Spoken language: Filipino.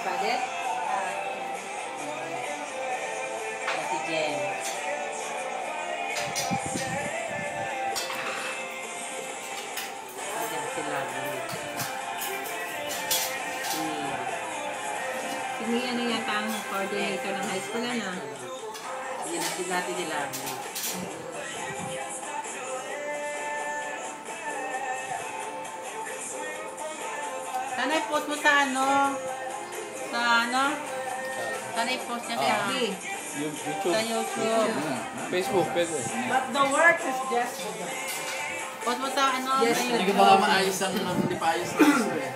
Pwede? Si Jen. Ayan sila. Si Mia na yata ang coordinator ng high school na. Yan si natin nila. Sana i-post mo sa ano? Sa ano? Sana i-post niya sa YouTube. Sa YouTube. Facebook, pwede. But the work is just Post mo sa ano? Yes, sa Hindi YouTube. ko baka maayos ang hindi pa ayos na gusto eh.